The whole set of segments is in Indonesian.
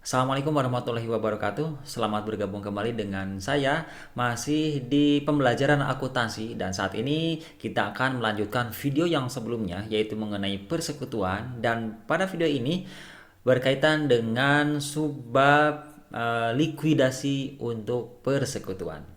Assalamualaikum warahmatullahi wabarakatuh. Selamat bergabung kembali dengan saya masih di pembelajaran akuntansi dan saat ini kita akan melanjutkan video yang sebelumnya yaitu mengenai persekutuan dan pada video ini berkaitan dengan subbab likuidasi untuk persekutuan.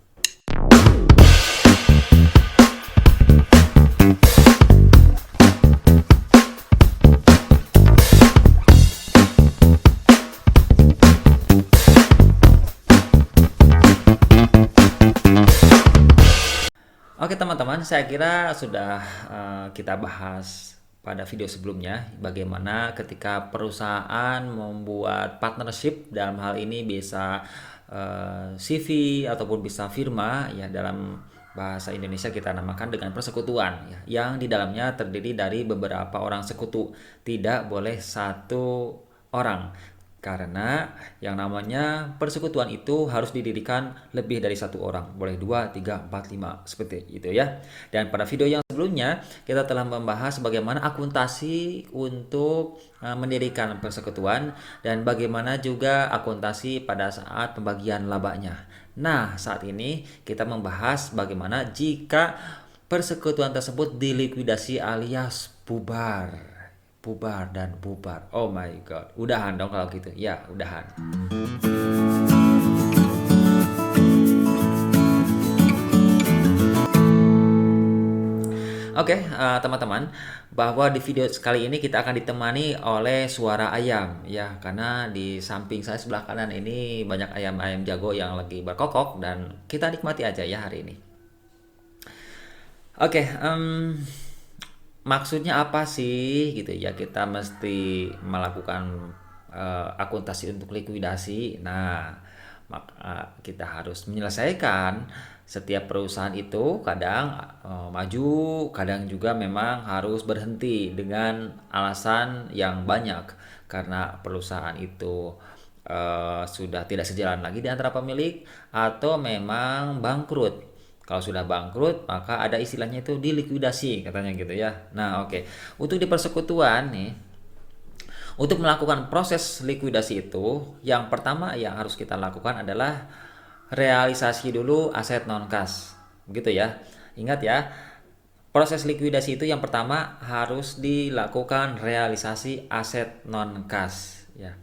Oke teman-teman, saya kira sudah kita bahas pada video sebelumnya bagaimana ketika perusahaan membuat partnership dalam hal ini bisa CV ataupun bisa firma ya dalam bahasa Indonesia kita namakan dengan persekutuan ya, yang di dalamnya terdiri dari beberapa orang sekutu, tidak boleh satu orang. Karena yang namanya persekutuan itu harus didirikan lebih dari satu orang, boleh 2, 3, 4, 5, seperti itu ya. Dan pada video yang sebelumnya kita telah membahas bagaimana akuntansi untuk mendirikan persekutuan dan bagaimana juga akuntansi pada saat pembagian labanya. Nah, saat ini kita membahas bagaimana jika persekutuan tersebut dilikuidasi alias bubar. Bubar dan bubar. Oh my god. Udahan dong kalau gitu. Ya, udahan. Oke, teman-teman, bahwa di video kali ini kita akan ditemani oleh suara ayam ya, karena di samping saya sebelah kanan ini banyak ayam-ayam jago yang lagi berkokok dan kita nikmati aja ya hari ini. Oke, maksudnya apa sih gitu ya kita mesti melakukan akuntansi untuk likuidasi. Nah, maka kita harus menyelesaikan setiap perusahaan itu kadang maju, kadang juga memang harus berhenti dengan alasan yang banyak karena perusahaan itu sudah tidak sejalan lagi di antara pemilik atau memang bangkrut. Kalau sudah bangkrut, maka ada istilahnya itu dilikuidasi katanya gitu ya. Nah, oke. Untuk di persekutuan nih, untuk melakukan proses likuidasi itu, yang pertama yang harus kita lakukan adalah realisasi dulu aset non kas. Begitu ya. Ingat ya, proses likuidasi itu yang pertama harus dilakukan realisasi aset non kas ya.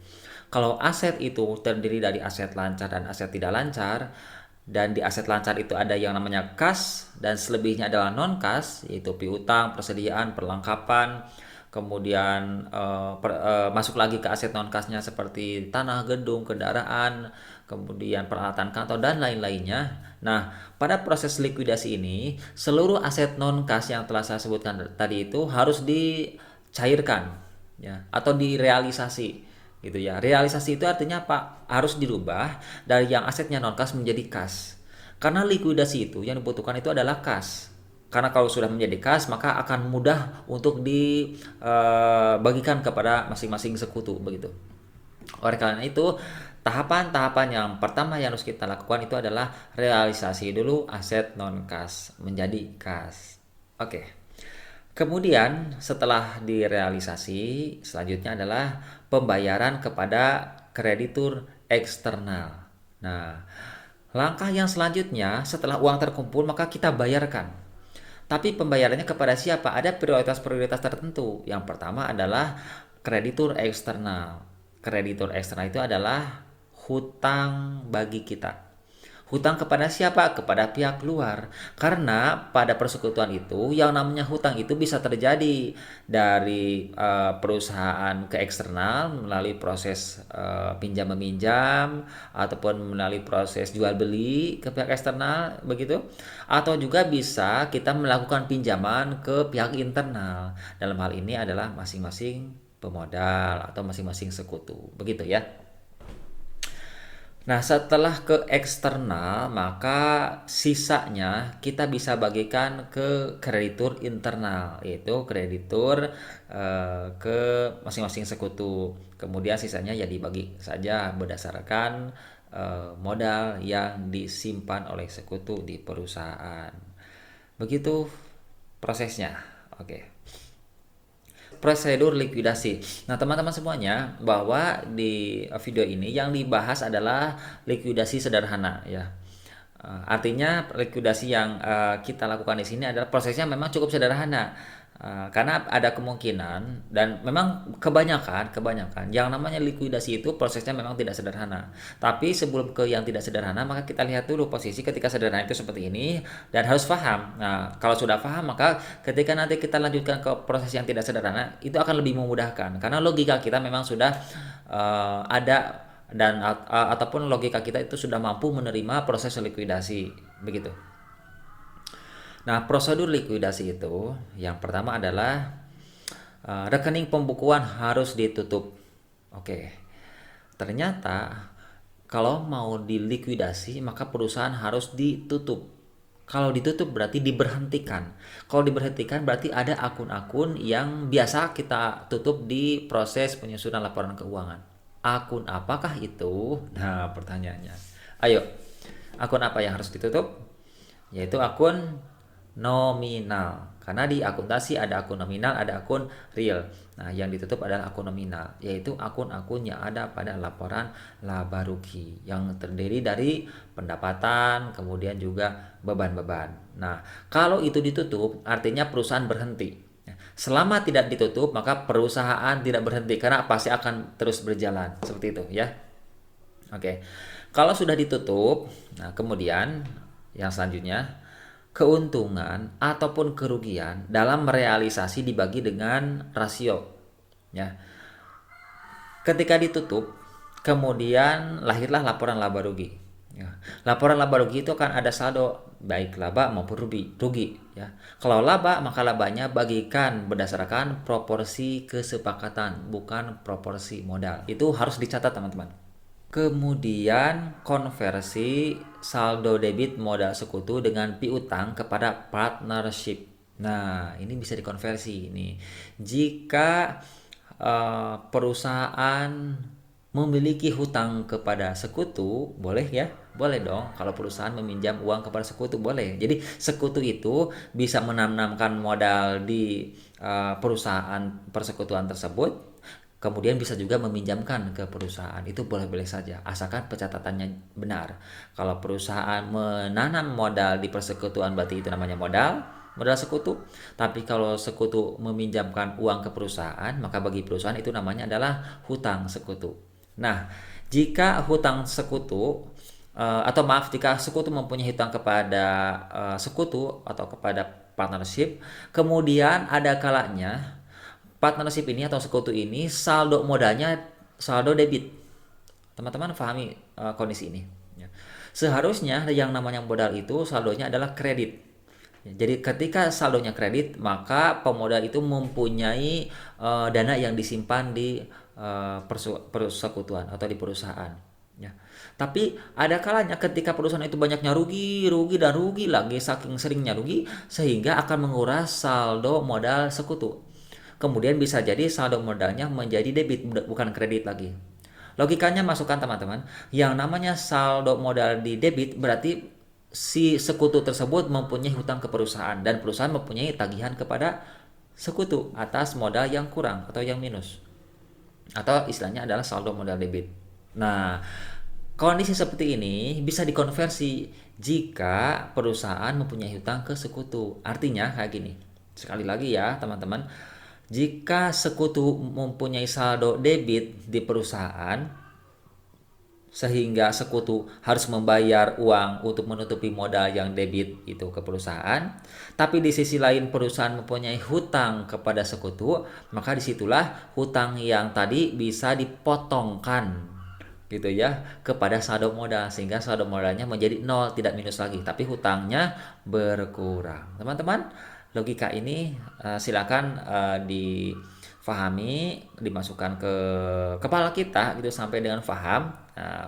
Kalau aset itu terdiri dari aset lancar dan aset tidak lancar, dan di aset lancar itu ada yang namanya kas dan selebihnya adalah non kas, yaitu piutang, persediaan, perlengkapan, kemudian masuk lagi ke aset non kasnya seperti tanah, gedung, kendaraan, kemudian peralatan kantor dan lain-lainnya. Nah, pada proses likuidasi ini seluruh aset non kas yang telah saya sebutkan tadi itu harus dicairkan ya atau direalisasi gitu ya. Realisasi itu artinya apa? Harus dirubah dari yang asetnya non kas menjadi kas. Karena likuidasi itu yang dibutuhkan itu adalah kas. Karena kalau sudah menjadi kas maka akan mudah untuk dibagikan kepada masing-masing sekutu begitu. Oleh karena itu, tahapan-tahapan yang pertama yang harus kita lakukan itu adalah realisasi dulu aset non kas menjadi kas. Oke. Kemudian setelah direalisasi, selanjutnya adalah pembayaran kepada kreditur eksternal. Nah, langkah yang selanjutnya setelah uang terkumpul maka kita bayarkan. Tapi pembayarannya kepada siapa? Ada prioritas-prioritas tertentu. Yang pertama adalah kreditur eksternal. Kreditur eksternal itu adalah hutang bagi kita. Hutang kepada siapa? Kepada pihak luar. Karena pada persekutuan itu yang namanya hutang itu bisa terjadi dari perusahaan ke eksternal melalui proses pinjam meminjam ataupun melalui proses jual beli ke pihak eksternal begitu. Atau juga bisa kita melakukan pinjaman ke pihak internal. Dalam hal ini adalah masing-masing pemodal atau masing-masing sekutu. Begitu ya. Nah, setelah ke eksternal, maka sisanya kita bisa bagikan ke kreditur internal, yaitu kreditur ke masing-masing sekutu. Kemudian sisanya ya dibagi saja berdasarkan modal yang disimpan oleh sekutu di perusahaan. Begitu prosesnya. Oke. prosedur likuidasi. Nah, teman-teman semuanya, bahwa di video ini yang dibahas adalah likuidasi sederhana ya. Artinya likuidasi yang kita lakukan di sini adalah prosesnya memang cukup sederhana. Karena ada kemungkinan dan memang kebanyakan yang namanya likuidasi itu prosesnya memang tidak sederhana. Tapi sebelum ke yang tidak sederhana, maka kita lihat dulu posisi ketika sederhana itu seperti ini dan harus paham. Nah, kalau sudah paham, maka ketika nanti kita lanjutkan ke proses yang tidak sederhana, itu akan lebih memudahkan karena logika kita memang sudah ada dan ataupun logika kita itu sudah mampu menerima proses likuidasi begitu. Nah, prosedur likuidasi itu yang pertama adalah rekening pembukuan harus ditutup. Oke. Ternyata kalau mau dilikuidasi maka perusahaan harus ditutup. Kalau ditutup berarti diberhentikan. Kalau diberhentikan berarti ada akun-akun yang biasa kita tutup di proses penyusunan laporan keuangan. Akun apakah itu? Nah, pertanyaannya. Ayo, akun apa yang harus ditutup? Yaitu akun nominal. Karena di akuntansi ada akun nominal, ada akun real. Nah, yang ditutup adalah akun nominal, yaitu akun-akun yang ada pada laporan laba rugi yang terdiri dari pendapatan, kemudian juga beban-beban. Nah, kalau itu ditutup, artinya perusahaan berhenti. Selama tidak ditutup, maka perusahaan tidak berhenti karena pasti akan terus berjalan. Seperti itu ya. Oke. Kalau sudah ditutup, nah kemudian yang selanjutnya keuntungan ataupun kerugian dalam merealisasi dibagi dengan rasio ya. Ketika ditutup, kemudian lahirlah laporan laba rugi ya. Laporan laba rugi itu akan ada saldo baik laba maupun rugi ya. Kalau laba, maka labanya bagikan berdasarkan proporsi kesepakatan, bukan proporsi modal. Itu harus dicatat teman-teman. Kemudian konversi saldo debit modal sekutu dengan piutang kepada partnership. Nah, ini bisa dikonversi ini. Jika perusahaan memiliki hutang kepada sekutu, boleh ya? Boleh dong. Kalau perusahaan meminjam uang kepada sekutu, boleh. Jadi sekutu itu bisa menanamkan modal di perusahaan persekutuan tersebut. Kemudian bisa juga meminjamkan ke perusahaan. Itu boleh-boleh saja, asalkan pencatatannya benar. Kalau perusahaan menanam modal di persekutuan berarti itu namanya modal sekutu. Tapi kalau sekutu meminjamkan uang ke perusahaan, maka bagi perusahaan itu namanya adalah hutang sekutu. Nah, jika hutang sekutu jika sekutu mempunyai hutang kepada sekutu atau kepada partnership, kemudian ada kalanya partnership ini atau sekutu ini saldo modalnya saldo debit. Teman-teman pahami kondisi ini ya. Seharusnya yang namanya modal itu saldonya adalah kredit. Jadi ketika saldonya kredit, maka pemodal itu mempunyai dana yang disimpan di persekutuan atau di perusahaan ya. Tapi ada kalanya ketika perusahaan itu banyaknya rugi dan rugi lagi, saking seringnya rugi sehingga akan menguras saldo modal sekutu. Kemudian bisa jadi saldo modalnya menjadi debit, bukan kredit lagi. Logikanya masukkan teman-teman, yang namanya saldo modal di debit berarti si sekutu tersebut mempunyai hutang ke perusahaan dan perusahaan mempunyai tagihan kepada sekutu atas modal yang kurang atau yang minus. Atau istilahnya adalah saldo modal debit. Nah, kondisi seperti ini bisa dikonversi jika perusahaan mempunyai hutang ke sekutu. Artinya kayak gini. Sekali lagi ya, teman-teman. Jika sekutu mempunyai saldo debit di perusahaan sehingga sekutu harus membayar uang untuk menutupi modal yang debit itu ke perusahaan, tapi di sisi lain perusahaan mempunyai hutang kepada sekutu, maka disitulah hutang yang tadi bisa dipotongkan gitu ya kepada saldo modal sehingga saldo modalnya menjadi 0, tidak minus lagi, tapi hutangnya berkurang. Teman-teman, logika ini silakan difahami, dimasukkan ke kepala kita gitu sampai dengan paham.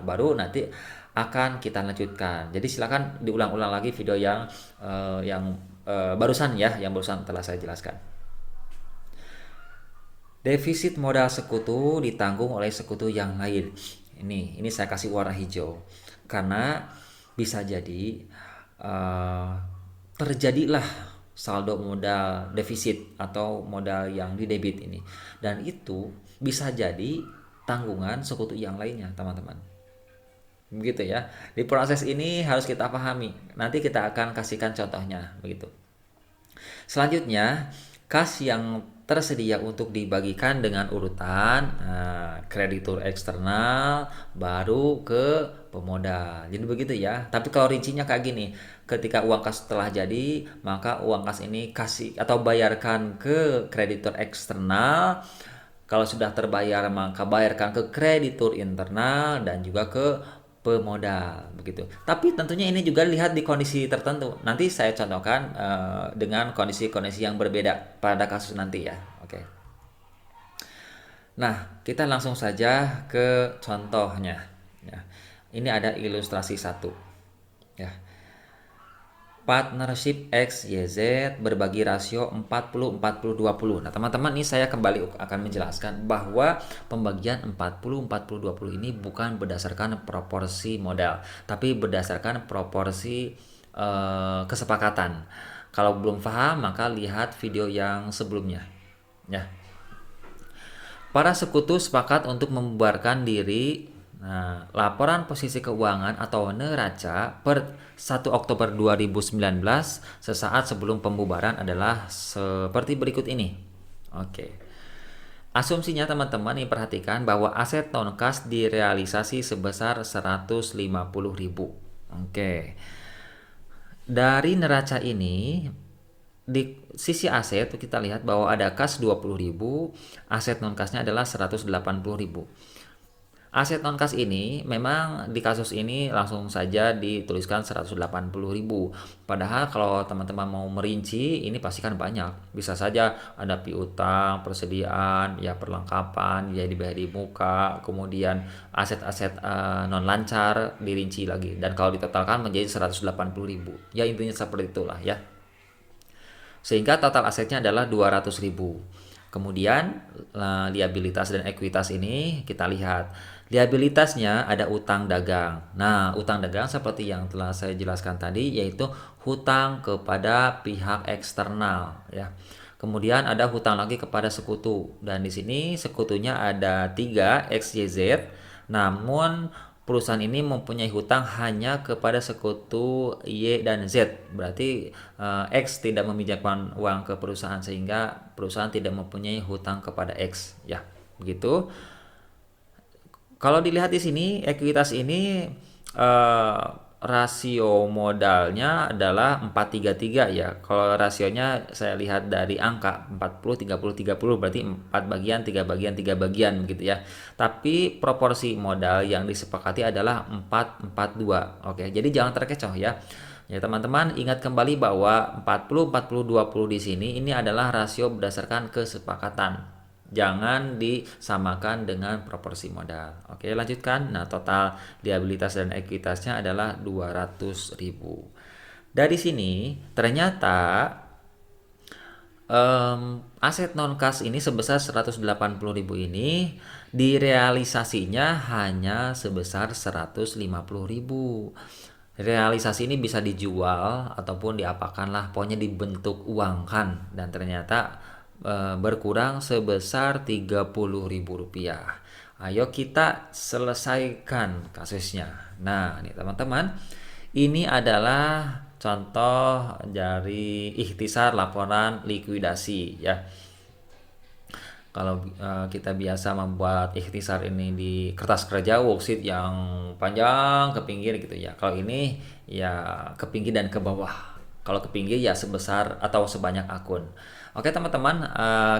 Baru nanti akan kita lanjutkan. Jadi silakan diulang-ulang lagi video yang barusan ya, yang barusan telah saya jelaskan. Defisit modal sekutu ditanggung oleh sekutu yang lain. Ini saya kasih warna hijau karena bisa jadi terjadilah saldo modal defisit atau modal yang di debit ini. Dan itu bisa jadi tanggungan sekutu yang lainnya, teman-teman. Begitu ya. Di proses ini harus kita pahami. Nanti kita akan kasihkan contohnya, begitu. Selanjutnya, kas yang tersedia untuk dibagikan dengan urutan kreditur eksternal baru ke pemodal. Jadi begitu ya. Tapi kalau rincinya kayak gini, ketika uang kas telah jadi, maka uang kas ini kasih atau bayarkan ke kreditur eksternal. Kalau sudah terbayar maka bayarkan ke kreditur internal dan juga ke pemodal begitu. Tapi tentunya ini juga lihat di kondisi tertentu. Nanti saya contohkan dengan kondisi-kondisi yang berbeda pada kasus nanti ya. Oke. Nah, kita langsung saja ke contohnya. Ya. Ini ada ilustrasi satu. Ya. Partnership XYZ berbagi rasio 40-40-20. Nah, teman-teman, ini saya kembali akan menjelaskan bahwa pembagian 40-40-20 ini bukan berdasarkan proporsi modal, tapi berdasarkan proporsi kesepakatan. Kalau belum paham, maka lihat video yang sebelumnya. Ya. Para sekutu sepakat untuk membubarkan diri. Nah, laporan posisi keuangan atau neraca per 1 Oktober 2019 sesaat sebelum pembubaran adalah seperti berikut ini. Oke. Asumsinya teman-teman ini perhatikan bahwa aset non-kas direalisasi sebesar 150.000. Oke. Dari neraca ini di sisi aset kita lihat bahwa ada kas 20.000, aset non-kasnya adalah 180.000. Aset non-kas ini memang di kasus ini langsung saja dituliskan 180.000. Padahal kalau teman-teman mau merinci ini pasti kan banyak. Bisa saja ada piutang, persediaan, ya perlengkapan, ya dibayar di muka, kemudian aset-aset non lancar dirinci lagi. Dan kalau ditotalkan menjadi 180.000. Ya intinya seperti itulah ya. Sehingga total asetnya adalah 200.000. Kemudian liabilitas dan ekuitas ini kita lihat. Liabilitasnya ada utang dagang. Nah, utang dagang seperti yang telah saya jelaskan tadi yaitu hutang kepada pihak eksternal ya. Kemudian ada hutang lagi kepada sekutu. Dan di sini sekutunya ada 3 XYZ. Namun perusahaan ini mempunyai hutang hanya kepada sekutu Y dan Z. Berarti X tidak meminjamkan uang ke perusahaan sehingga perusahaan tidak mempunyai hutang kepada X ya. Begitu. Kalau dilihat di sini ekuitas ini rasio modalnya adalah 433 ya. Kalau rasionya saya lihat dari angka 40 30 30 berarti 4 bagian 3 bagian 3 bagian begitu ya. Tapi proporsi modal yang disepakati adalah 442. Oke, jadi jangan terkecoh ya. Ya teman-teman ingat kembali bahwa 40 40 20 di sini ini adalah rasio berdasarkan kesepakatan. Jangan disamakan dengan proporsi modal. Oke, lanjutkan. Nah, total liabilitas dan ekuitasnya adalah 200.000. Dari sini ternyata aset non kas ini sebesar 180.000 ini direalisasinya hanya sebesar 150.000. Realisasi ini bisa dijual ataupun diapakanlah, pokoknya dibentuk uang kan, dan ternyata berkurang sebesar Rp30.000. Ayo kita selesaikan kasusnya. Nah, nih teman-teman, ini adalah contoh dari ikhtisar laporan likuidasi ya. Kalau kita biasa membuat ikhtisar ini di kertas kerja worksheet yang panjang ke pinggir gitu ya. Kalau ini ya ke pinggir dan ke bawah. Kalau ke pinggir ya sebesar atau sebanyak akun. Oke teman-teman,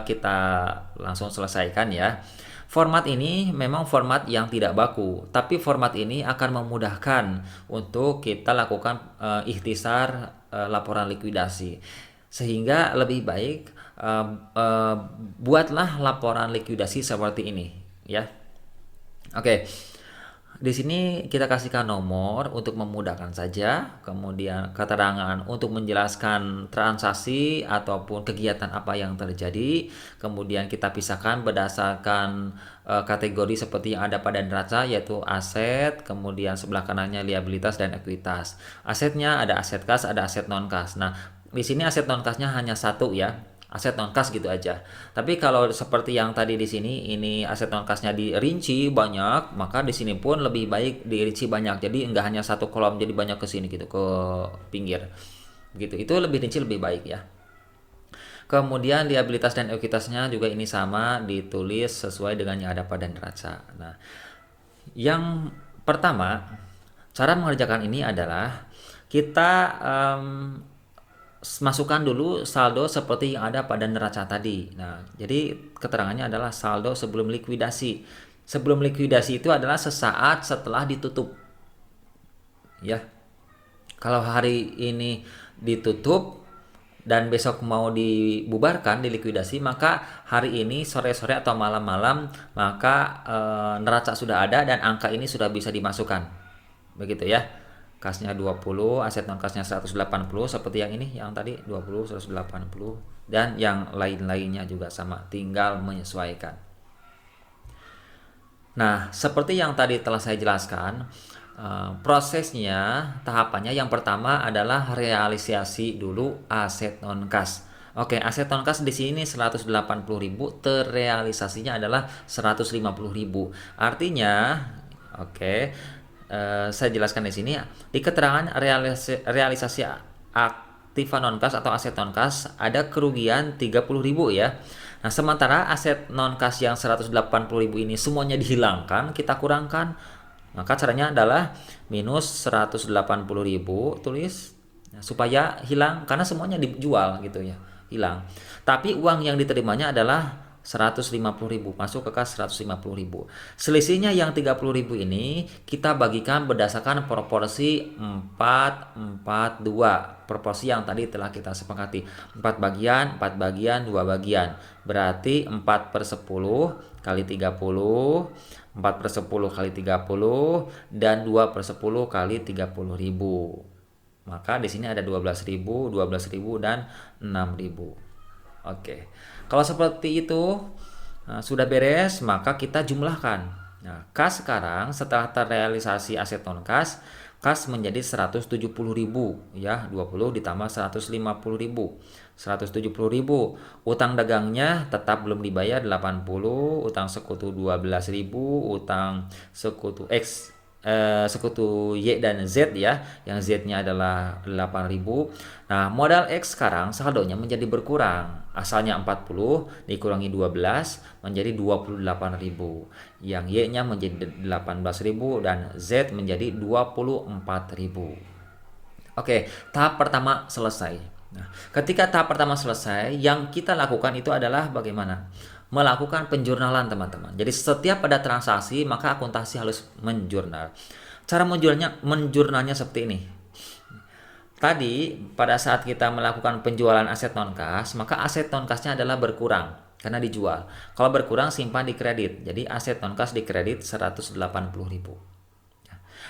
kita langsung selesaikan ya. Format ini memang format yang tidak baku, tapi format ini akan memudahkan untuk kita lakukan ikhtisar laporan likuidasi. Sehingga lebih baik buatlah laporan likuidasi seperti ini ya. Oke. Di sini kita kasihkan nomor untuk memudahkan saja, kemudian keterangan untuk menjelaskan transaksi ataupun kegiatan apa yang terjadi, kemudian kita pisahkan berdasarkan kategori seperti yang ada pada neraca yaitu aset, kemudian sebelah kanannya liabilitas dan ekuitas. Asetnya ada aset kas, ada aset non kas. Nah, di sini aset non kasnya hanya satu ya, aset non kas gitu aja. Tapi kalau seperti yang tadi di sini, ini aset non kasnya dirinci banyak, maka di sini pun lebih baik dirinci banyak. Jadi enggak hanya satu kolom, jadi banyak ke sini gitu, ke pinggir. Gitu. Itu lebih rinci lebih baik ya. Kemudian liabilitas dan ekuitasnya juga ini sama, ditulis sesuai dengan yang ada pada neraca. Nah, yang pertama, cara mengerjakan ini adalah kita masukkan dulu saldo seperti yang ada pada neraca tadi. Nah, jadi keterangannya adalah saldo sebelum likuidasi. Sebelum likuidasi itu adalah sesaat setelah ditutup. Ya. Kalau hari ini ditutup dan besok mau dibubarkan, dilikuidasi, maka hari ini sore-sore atau malam-malam maka neraca sudah ada dan angka ini sudah bisa dimasukkan. Begitu ya. Kasnya 20, aset non kasnya 180 seperti yang ini, yang tadi 20, 180 dan yang lain-lainnya juga sama, tinggal menyesuaikan. Nah, seperti yang tadi telah saya jelaskan, prosesnya, tahapannya yang pertama adalah realisasi dulu aset non kas. Oke, aset non kas di sini 180.000, terrealisasinya adalah 150.000. Artinya, oke, saya jelaskan di sini di keterangan realisasi aktiva non kas atau aset non kas ada kerugian 30.000 ya. Nah, sementara aset non kas yang 180.000 ini semuanya dihilangkan, kita kurangkan, maka caranya adalah minus 180.000 tulis supaya hilang karena semuanya dijual gitu ya, hilang. Tapi uang yang diterimanya adalah 150.000, masuk ke kas 150.000. Selisihnya yang 30.000 ini kita bagikan berdasarkan proporsi 4-4-2. Proporsi yang tadi telah kita sepakati. 4 bagian, 4 bagian, 2 bagian. Berarti 4/10 kali 30, 4/10 kali 30, dan 2/10 kali 30.000. Maka di sini ada 12.000, 12.000 dan 6.000. Oke. Kalau seperti itu sudah beres, maka kita jumlahkan. Nah, kas sekarang setelah terrealisasi aset non kas, kas menjadi 170.000 ya, 20 ditambah 150.000. 170.000. Utang dagangnya tetap belum dibayar 80, utang sekutu 12.000, utang sekutu X sekutu Y dan Z ya, yang Z-nya adalah 8.000. Nah, modal X sekarang saldonya menjadi berkurang. Asalnya 40 dikurangi 12 menjadi 28.000. Yang Y-nya menjadi 18.000 dan Z menjadi 24.000. Oke, tahap pertama selesai. Nah, ketika tahap pertama selesai, yang kita lakukan itu adalah bagaimana? Melakukan penjurnalan, teman-teman. Jadi setiap ada transaksi maka akuntansi harus menjurnal. Cara menjurnalnya seperti ini. Tadi pada saat kita melakukan penjualan aset non kas, maka aset non kasnya adalah berkurang karena dijual. Kalau berkurang simpan di kredit. Jadi aset non kas di kredit 180.000.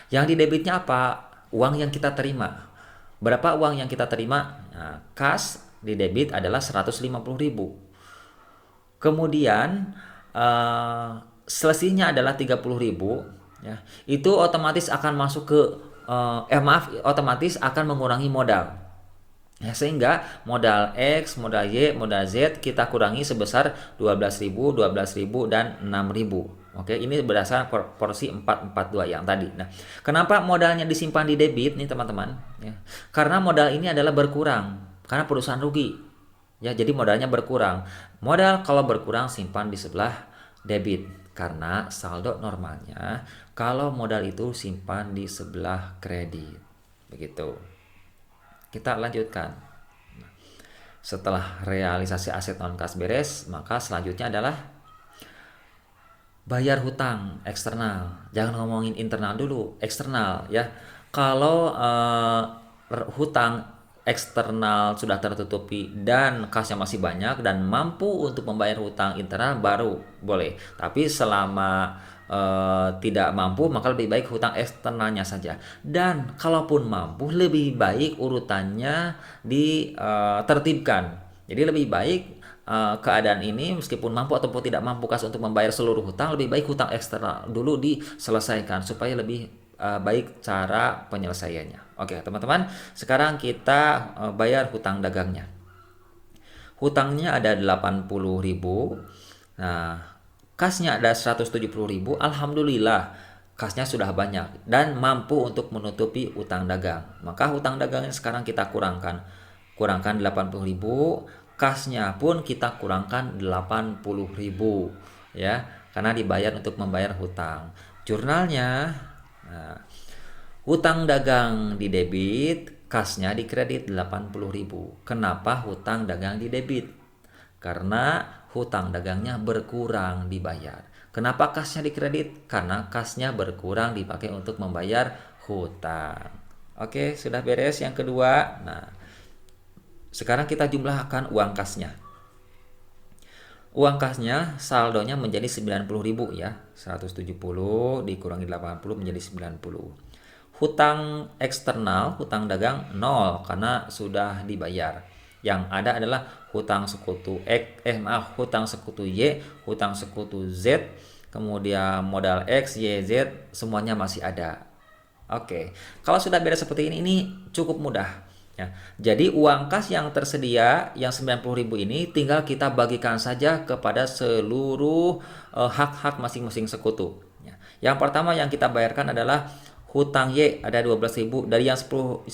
Yang di debitnya apa? Uang yang kita terima. Berapa uang yang kita terima? Nah, kas di debit adalah 150.000. Kemudian selisihnya adalah 30.000 ya. Itu otomatis akan masuk ke otomatis akan mengurangi modal. Ya, sehingga modal X, modal Y, modal Z kita kurangi sebesar 12.000, 12.000 dan 6.000. Oke, ini berdasarkan porsi 4-4-2 yang tadi. Nah, kenapa modalnya disimpan di debit nih, teman-teman? Ya, karena modal ini adalah berkurang karena perusahaan rugi. Ya, jadi modalnya berkurang. Modal kalau berkurang simpan di sebelah debit karena saldo normalnya kalau modal itu simpan di sebelah kredit. Begitu. Kita lanjutkan. Setelah realisasi aset non kas beres, maka selanjutnya adalah bayar hutang eksternal. Jangan ngomongin internal dulu, eksternal ya. Kalau hutang eksternal sudah tertutupi dan kasnya masih banyak dan mampu untuk membayar hutang internal baru boleh. Tapi selama tidak mampu maka lebih baik hutang eksternalnya saja. Dan kalaupun mampu lebih baik urutannya ditertibkan. Jadi lebih baik keadaan ini meskipun mampu ataupun tidak mampu kas untuk membayar seluruh hutang, lebih baik hutang eksternal dulu diselesaikan supaya lebih baik cara penyelesaiannya. Oke, teman-teman, sekarang kita bayar hutang dagangnya. Hutangnya ada 80.000. Nah, kasnya ada 170.000. Alhamdulillah, kasnya sudah banyak dan mampu untuk menutupi utang dagang. Maka hutang dagangnya sekarang kita kurangkan. Kurangkan 80.000, kasnya pun kita kurangkan 80.000 ya, karena dibayar untuk membayar hutang. Jurnalnya, nah, hutang dagang di debit, kasnya di kredit 80.000. Kenapa hutang dagang di debit? Karena hutang dagangnya berkurang dibayar. Kenapa kasnya di kredit? Karena kasnya berkurang dipakai untuk membayar hutang. Oke, sudah beres yang kedua. Nah, sekarang kita jumlahkan uang kasnya. Uang kasnya saldonya menjadi 90.000 ya. 170 dikurangi 80 menjadi 90. Hutang eksternal, hutang dagang 0 karena sudah dibayar. Yang ada adalah hutang sekutu hutang sekutu Y, hutang sekutu Z, kemudian modal X, Y, Z semuanya masih ada. Oke. Kalau sudah beres seperti ini cukup mudah ya. Jadi uang kas yang tersedia yang 90.000 ini tinggal kita bagikan saja kepada seluruh hak-hak masing-masing sekutu ya. Yang pertama yang kita bayarkan adalah hutang Y ada 12.000. Dari yang 90.000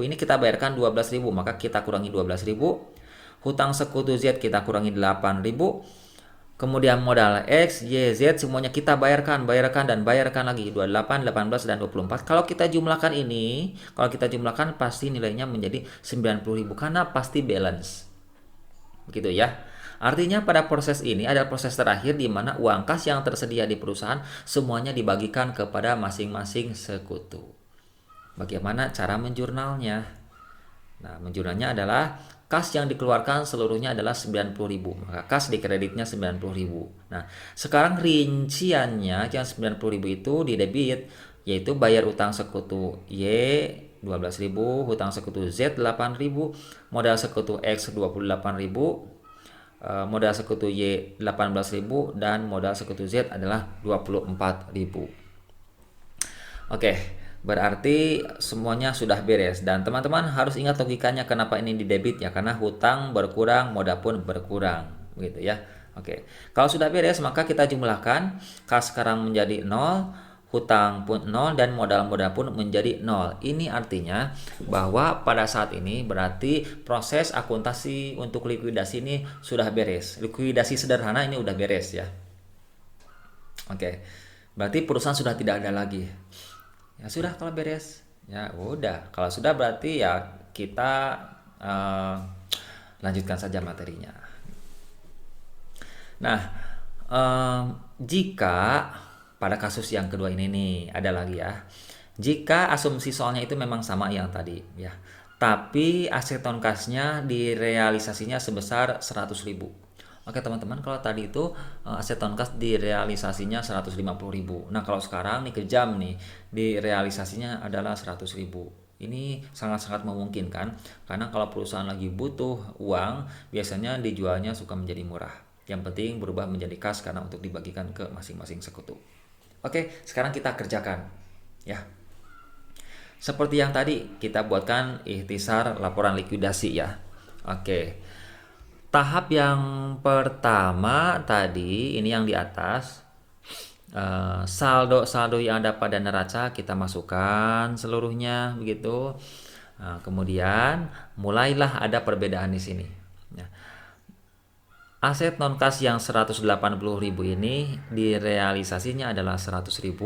ini kita bayarkan 12.000, maka kita kurangi 12.000. Hutang sekutu Z kita kurangi 8.000. Kemudian modal X, Y, Z semuanya kita bayarkan dan bayarkan lagi 28, 18 dan 24. Kalau kita jumlahkan pasti nilainya menjadi 90.000 karena pasti balance. Begitu ya. Artinya pada proses ini ada proses terakhir di mana uang kas yang tersedia di perusahaan semuanya dibagikan kepada masing-masing sekutu. Bagaimana cara menjurnalnya? Nah, menjurnalnya adalah kas yang dikeluarkan seluruhnya adalah 90.000. Maka kas di kreditnya 90.000. Nah, sekarang rinciannya yang 90.000 itu di debit, yaitu bayar utang sekutu Y 12.000, hutang sekutu Z 8.000, modal sekutu X 28.000, modal sekutu Y 18.000 dan modal sekutu Z adalah 24.000. Oke, berarti semuanya sudah beres dan teman-teman harus ingat logikanya kenapa ini di debit ya, karena hutang berkurang, modal pun berkurang, gitu ya. Oke. Kalau sudah beres maka kita jumlahkan, kas sekarang menjadi 0, hutang pun 0 dan modal-modal pun menjadi 0. Ini artinya bahwa pada saat ini berarti proses akuntansi untuk likuidasi ini sudah beres. Likuidasi sederhana ini udah beres ya. Oke. Berarti perusahaan sudah tidak ada lagi. Ya sudah kalau beres. Ya udah. Kalau sudah berarti ya kita lanjutkan saja materinya. Nah, jika pada kasus yang kedua ini nih, ada lagi ya. Jika asumsi soalnya itu memang sama yang tadi ya. Tapi aset non kasnya direalisasinya sebesar 100.000. Oke teman-teman, kalau tadi itu aset non kas direalisasinya 150.000. Nah, kalau sekarang nih kejam nih, direalisasinya adalah 100.000. Ini sangat-sangat memungkinkan karena kalau perusahaan lagi butuh uang, biasanya dijualnya suka menjadi murah. Yang penting berubah menjadi kas karena untuk dibagikan ke masing-masing sekutu. Oke, sekarang kita kerjakan ya. Seperti yang tadi kita buatkan ikhtisar laporan likuidasi ya. Oke. Tahap yang pertama tadi ini yang di atas, saldo-saldo yang ada pada neraca kita masukkan seluruhnya begitu. Kemudian mulailah ada perbedaan di sini. Ya. Aset non kas yang 180.000 ini direalisasinya adalah 100.000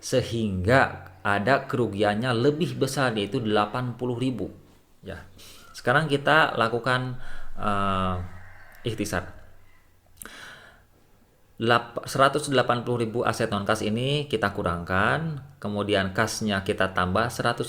sehingga ada kerugiannya lebih besar yaitu 80.000 ya. Sekarang kita lakukan ikhtisar. 180.000 aset non kas ini kita kurangkan, kemudian kasnya kita tambah 100.000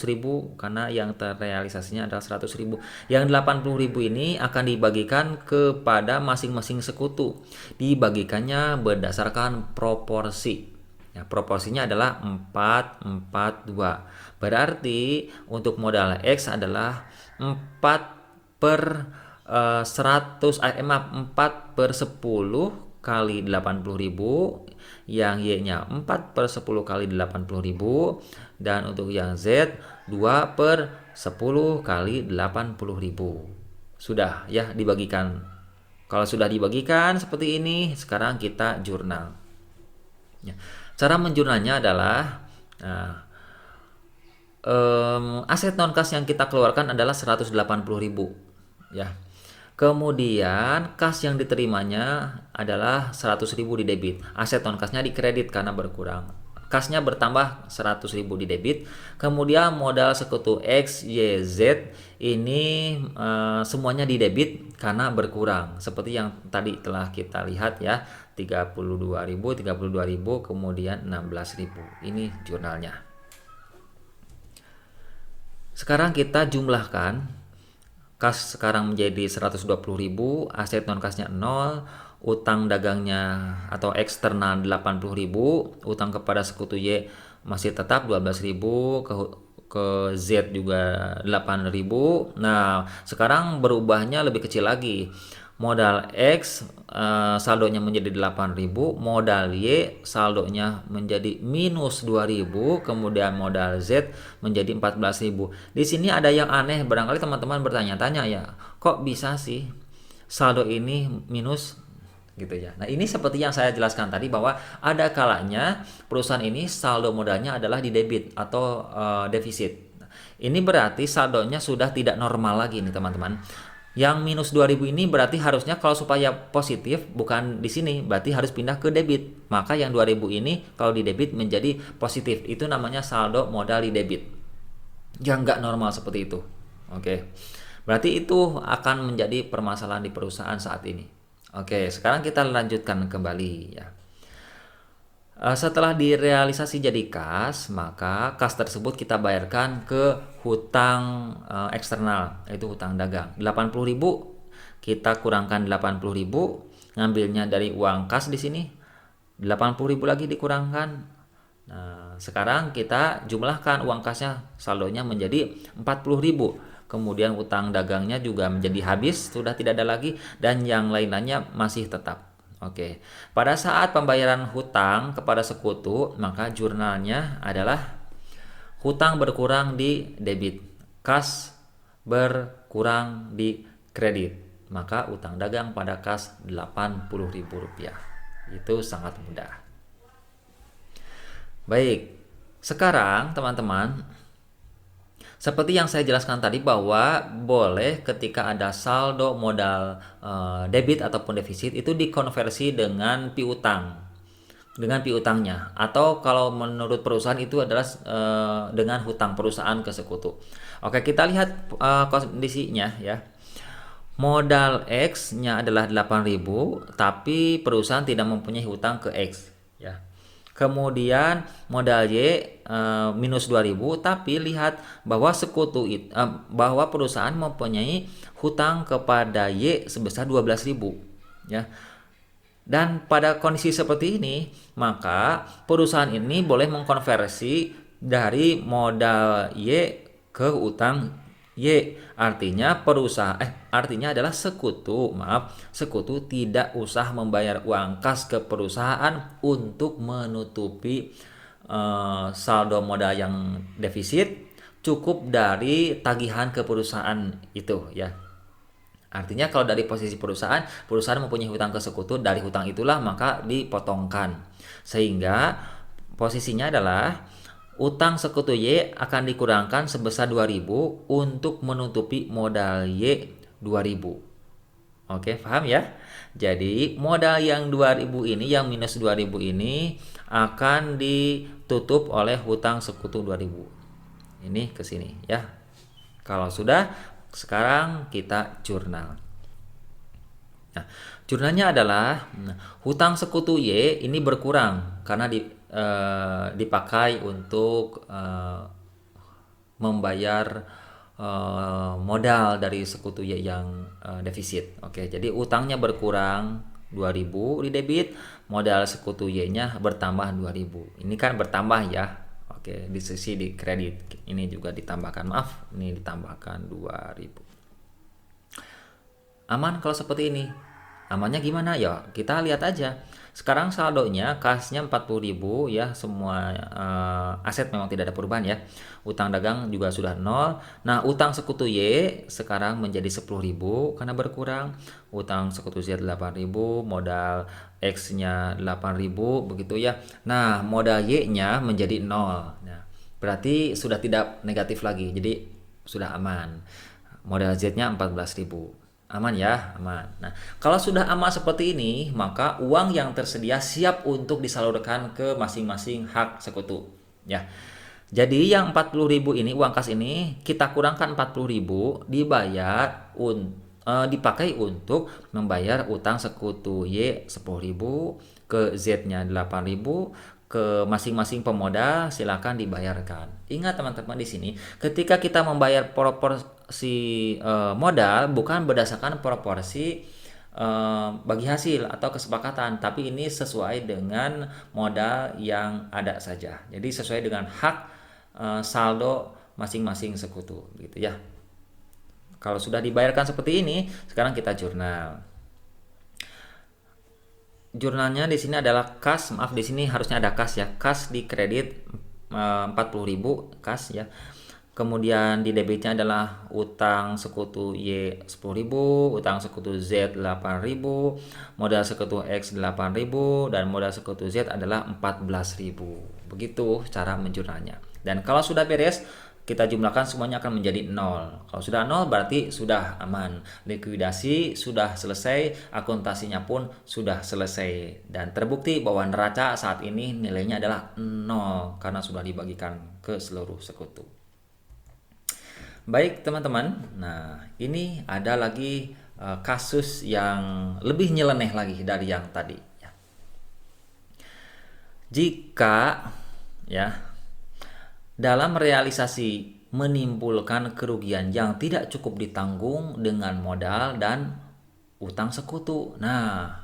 karena yang terrealisasinya adalah 100.000. Yang 80.000 ini akan dibagikan kepada masing-masing sekutu. Dibagikannya berdasarkan proporsi. Ya, proporsinya adalah 4-4-2. Berarti untuk modal X adalah 4 per 4 per 10 kali 80.000, yang Y-nya 4/10 kali 80.000, dan untuk yang Z 2/10 kali 80.000. Sudah ya dibagikan. Kalau sudah dibagikan seperti ini, sekarang kita jurnal. Ya. Cara menjurnalnya adalah aset non kas yang kita keluarkan adalah 180.000 ya. Kemudian kas yang diterimanya adalah 100.000 di debit. Aset non kasnya di kredit karena berkurang. Kasnya bertambah 100.000 di debit. Kemudian modal sekutu X, Y, Z ini semuanya di debit karena berkurang. Seperti yang tadi telah kita lihat ya, 32.000, kemudian 16.000. Ini jurnalnya. Sekarang kita jumlahkan. Kas sekarang menjadi 120.000, aset non kasnya 0, utang dagangnya atau eksternal 80.000, utang kepada sekutu Y masih tetap 12.000, ke Z juga 8.000. Nah, sekarang berubahnya lebih kecil lagi. Modal X saldonya menjadi 8.000, modal Y saldonya menjadi minus 2.000, kemudian modal Z menjadi 14.000. Di sini ada yang aneh, barangkali teman-teman bertanya-tanya ya, kok bisa sih saldo ini minus gitu ya. Nah, ini seperti yang saya jelaskan tadi bahwa ada kalanya perusahaan ini saldo modalnya adalah di debit atau defisit. Ini berarti saldonya sudah tidak normal lagi nih teman-teman. Yang minus 2.000 ini berarti harusnya kalau supaya positif bukan di sini, berarti harus pindah ke debit. Maka yang 2.000 ini kalau di debit menjadi positif. Itu namanya saldo modal di debit. Yang nggak normal seperti itu. Oke. Berarti itu akan menjadi permasalahan di perusahaan saat ini. Oke, sekarang kita lanjutkan kembali ya. Setelah direalisasi jadi kas, maka kas tersebut kita bayarkan ke hutang eksternal, yaitu hutang dagang. 80.000 kita kurangkan 80.000, ngambilnya dari uang kas di sini. 80.000 lagi dikurangkan. Nah, sekarang kita jumlahkan uang kasnya, saldonya menjadi 40.000. Kemudian utang dagangnya juga menjadi habis, sudah tidak ada lagi, dan yang lain-lainnya masih tetap. Oke, pada saat pembayaran hutang kepada sekutu, maka jurnalnya adalah hutang berkurang di debit, kas berkurang di kredit. Maka utang dagang pada kas Rp80.000. Itu sangat mudah. Baik, sekarang teman-teman, seperti yang saya jelaskan tadi bahwa boleh ketika ada saldo modal debit ataupun defisit itu dikonversi dengan piutang, dengan piutangnya, atau kalau menurut perusahaan itu adalah dengan hutang perusahaan ke sekutu. Oke, kita lihat kondisinya ya. Modal X-nya adalah 8.000, tapi perusahaan tidak mempunyai hutang ke X ya. Kemudian modal Y minus 2.000, tapi lihat bahwa bahwa perusahaan mempunyai hutang kepada Y sebesar 12.000 ya. Dan pada kondisi seperti ini, maka perusahaan ini boleh mengkonversi dari modal Y ke utang Y. Artinya artinya adalah sekutu tidak usah membayar uang kas ke perusahaan untuk menutupi saldo modal yang defisit, cukup dari tagihan ke perusahaan itu ya. Artinya kalau dari posisi perusahaan mempunyai hutang ke sekutu, dari hutang itulah maka dipotongkan. Sehingga posisinya adalah utang sekutu Y akan dikurangkan sebesar 2.000 untuk menutupi modal Y 2.000. Oke, paham ya? Jadi modal yang 2.000 ini, yang minus 2.000 ini akan ditutup oleh hutang sekutu 2.000. Ini ke sini ya. Kalau sudah, sekarang kita jurnal. Nah, jurnalnya adalah hutang sekutu Y ini berkurang karena dipakai untuk membayar modal dari sekutu Y yang defisit. Oke, jadi utangnya berkurang 2.000 di debit, modal sekutu Y-nya bertambah 2.000. Ini kan bertambah ya. Oke, di sisi di kredit ini juga ditambahkan. Maaf, ini ditambahkan 2.000. Aman kalau seperti ini. Amannya gimana? Ya, kita lihat aja. Sekarang saldonya kasnya 40.000 ya, semua aset memang tidak ada perubahan ya. Utang dagang juga sudah nol. Nah, utang sekutu Y sekarang menjadi 10.000 karena berkurang. Utang sekutu Z 8.000, modal X-nya 8.000 begitu ya. Nah, modal Y-nya menjadi nol. Nah, berarti sudah tidak negatif lagi. Jadi sudah aman. Modal Z-nya 14.000. Aman ya, aman. Nah, kalau sudah aman seperti ini, maka uang yang tersedia siap untuk disalurkan ke masing-masing hak sekutu. Ya. Jadi yang 40.000 ini, uang kas ini, kita kurangkan 40.000 dipakai untuk membayar utang sekutu Y 10.000, ke Z-nya 8.000, ke masing-masing pemodal silakan dibayarkan. Ingat teman-teman di sini, ketika kita membayar proporsi modal bukan berdasarkan proporsi bagi hasil atau kesepakatan, tapi ini sesuai dengan modal yang ada saja. Jadi sesuai dengan hak saldo masing-masing sekutu, gitu ya. Kalau sudah dibayarkan seperti ini, sekarang kita jurnal. Jurnalnya di sini adalah kas, maaf di sini harusnya ada kas ya. Kas di kredit 40.000 kas ya. Kemudian di debitnya adalah utang sekutu Y 10.000, utang sekutu Z 8.000, modal sekutu X 8.000 dan modal sekutu Z adalah 14.000. Begitu cara menjurnalnya. Dan kalau sudah beres, kita jumlahkan semuanya akan menjadi 0. Kalau sudah 0 berarti sudah aman. Likuidasi sudah selesai, akuntasinya pun sudah selesai. Dan terbukti bahwa neraca saat ini nilainya adalah 0 karena sudah dibagikan ke seluruh sekutu. Baik teman-teman, nah ini ada lagi kasus yang lebih nyeleneh lagi dari yang tadi. Jika ya dalam realisasi menimbulkan kerugian yang tidak cukup ditanggung dengan modal dan utang sekutu. Nah,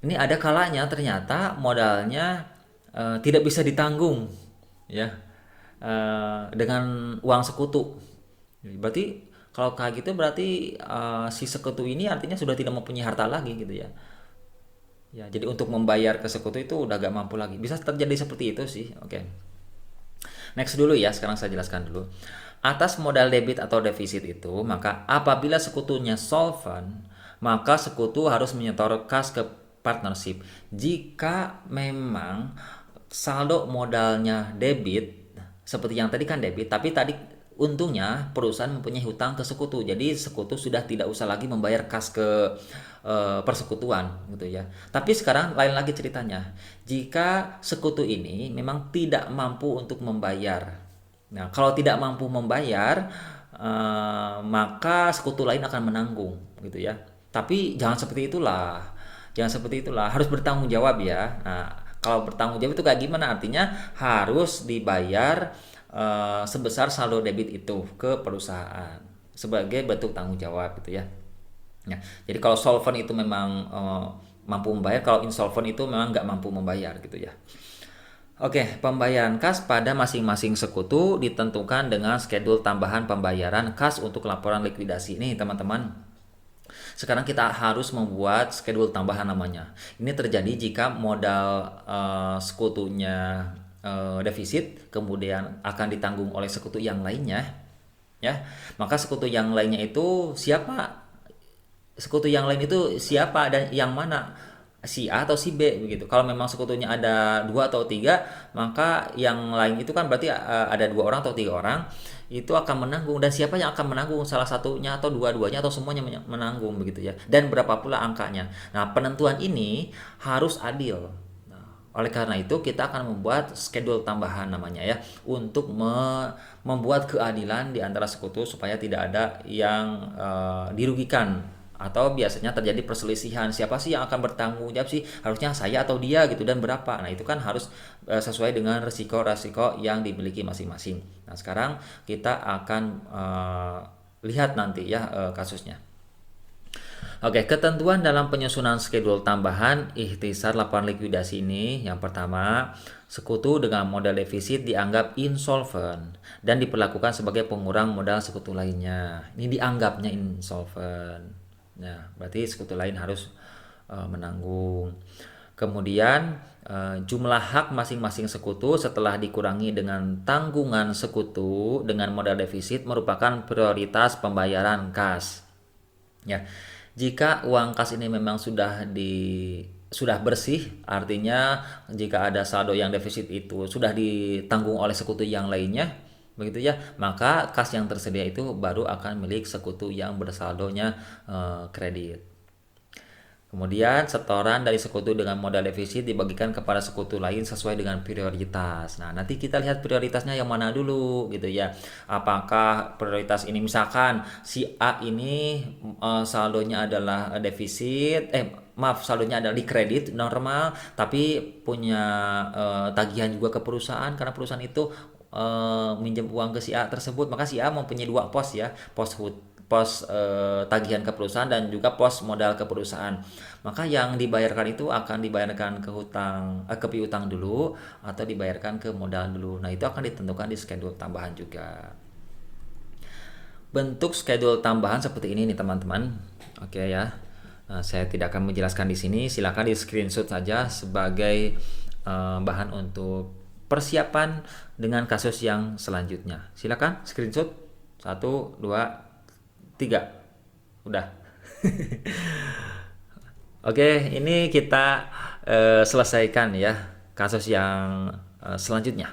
ini ada kalanya ternyata modalnya tidak bisa ditanggung ya dengan uang sekutu. Berarti kalau kayak gitu berarti si sekutu ini artinya sudah tidak mempunyai harta lagi gitu ya. Ya, jadi untuk membayar ke sekutu itu udah gak mampu lagi. Bisa terjadi seperti itu sih. Oke. Next dulu ya, sekarang saya jelaskan dulu. Atas modal debit atau defisit itu, maka apabila sekutunya solvent, maka sekutu harus menyetor kas ke partnership. Jika memang saldo modalnya debit, seperti yang tadi kan debit, tapi tadi untungnya perusahaan mempunyai hutang ke sekutu. Jadi sekutu sudah tidak usah lagi membayar kas ke persekutuan gitu ya. Tapi sekarang lain lagi ceritanya. Jika sekutu ini memang tidak mampu untuk membayar. Nah, kalau tidak mampu membayar, maka sekutu lain akan menanggung gitu ya. Tapi jangan seperti itulah. Jangan seperti itulah, harus bertanggung jawab ya. Nah, kalau bertanggung jawab itu kayak gimana? Artinya harus dibayar sebesar saldo debit itu ke perusahaan sebagai bentuk tanggung jawab gitu ya. Ya, jadi kalau solvent itu memang mampu membayar, kalau insolvent itu memang nggak mampu membayar gitu ya. Oke, pembayaran kas pada masing-masing sekutu ditentukan dengan schedule tambahan pembayaran kas untuk laporan likuidasi ini teman-teman. Sekarang kita harus membuat schedule tambahan namanya. Ini terjadi jika modal sekutunya defisit, kemudian akan ditanggung oleh sekutu yang lainnya. Ya, maka sekutu yang lainnya itu siapa? Sekutu yang lain itu siapa dan yang mana, si A atau si B begitu. Kalau memang sekutunya ada 2 atau 3, maka yang lain itu kan berarti ada 2 orang atau 3 orang itu akan menanggung, dan siapa yang akan menanggung, salah satunya atau dua-duanya atau semuanya menanggung begitu ya, dan berapa pula angkanya. Nah, penentuan ini harus adil. Oleh karena itu kita akan membuat schedule tambahan namanya ya, untuk membuat keadilan di antara sekutu supaya tidak ada yang dirugikan, atau biasanya terjadi perselisihan, siapa sih yang akan bertanggung jawab sih, harusnya saya atau dia gitu, dan berapa. Nah, itu kan harus sesuai dengan resiko-resiko yang dimiliki masing-masing. Nah, sekarang kita akan lihat nanti ya kasusnya. Oke, ketentuan dalam penyusunan schedule tambahan ikhtisar laporan likuidasi ini, yang pertama, sekutu dengan modal defisit dianggap insolvent dan diperlakukan sebagai pengurang modal sekutu lainnya. Ini dianggapnya insolvent. Nah, berarti sekutu lain harus menanggung. Kemudian jumlah hak masing-masing sekutu setelah dikurangi dengan tanggungan sekutu dengan modal defisit merupakan prioritas pembayaran kas. Ya, jika uang kas ini memang sudah bersih, artinya jika ada saldo yang defisit itu sudah ditanggung oleh sekutu yang lainnya, begitu ya, maka kas yang tersedia itu baru akan milik sekutu yang bersaldonya kredit. Kemudian setoran dari sekutu dengan modal defisit dibagikan kepada sekutu lain sesuai dengan prioritas. Nah, nanti kita lihat prioritasnya yang mana dulu gitu ya. Apakah prioritas ini misalkan si A ini saldonya adalah defisit, saldonya adalah di kredit normal, tapi punya tagihan juga ke perusahaan karena perusahaan itu minjem uang ke si A tersebut, maka si A mempunyai dua pos ya, pos tagihan ke perusahaan dan juga pos modal ke perusahaan. Maka yang dibayarkan itu akan dibayarkan ke piutang dulu atau dibayarkan ke modal dulu. Nah, itu akan ditentukan di schedule tambahan juga. Bentuk schedule tambahan seperti ini nih teman-teman. Oke ya. Nah, saya tidak akan menjelaskan di sini. Silakan di screenshot saja sebagai bahan untuk persiapan dengan kasus yang selanjutnya. Silakan screenshot 1, 2, 3. Udah. Oke, ini kita selesaikan ya kasus yang selanjutnya.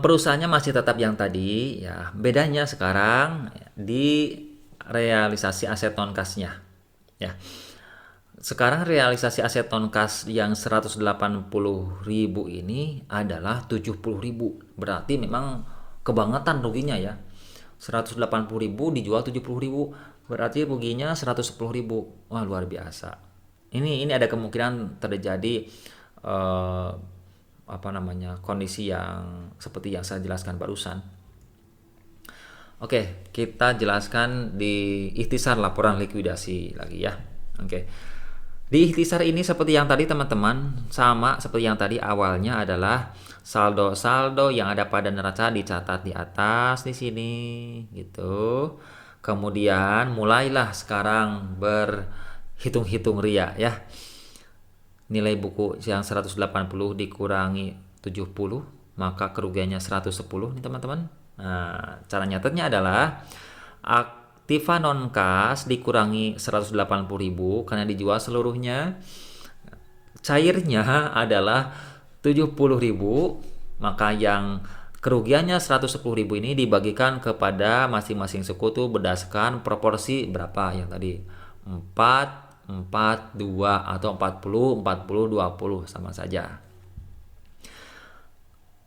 Perusahaannya masih tetap yang tadi ya. Bedanya sekarang di realisasi aset non kasnya ya. Sekarang realisasi aset non kas yang 180.000 ini adalah 70.000. Berarti memang kebangetan ruginya ya. 180.000 dijual 70.000, berarti ruginya 110.000. Wah, luar biasa. Ini ada kemungkinan terjadi kondisi yang seperti yang saya jelaskan barusan. Oke, kita jelaskan di ikhtisar laporan likuidasi lagi ya. Oke. Di ikhtisar ini seperti yang tadi teman-teman, sama seperti yang tadi, awalnya adalah saldo-saldo yang ada pada neraca dicatat di atas di sini gitu. Kemudian mulailah sekarang berhitung-hitung ria ya. Nilai buku yang 180 dikurangi 70, maka kerugiannya 110 nih teman-teman. Nah, cara nyatetnya adalah aktiva non kas dikurangi 180.000 karena dijual seluruhnya. Cairnya adalah 70.000, maka yang kerugiannya 110.000 ini dibagikan kepada masing-masing sekutu berdasarkan proporsi berapa yang tadi, 4, 4, 2 atau 40, 40, 20 sama saja.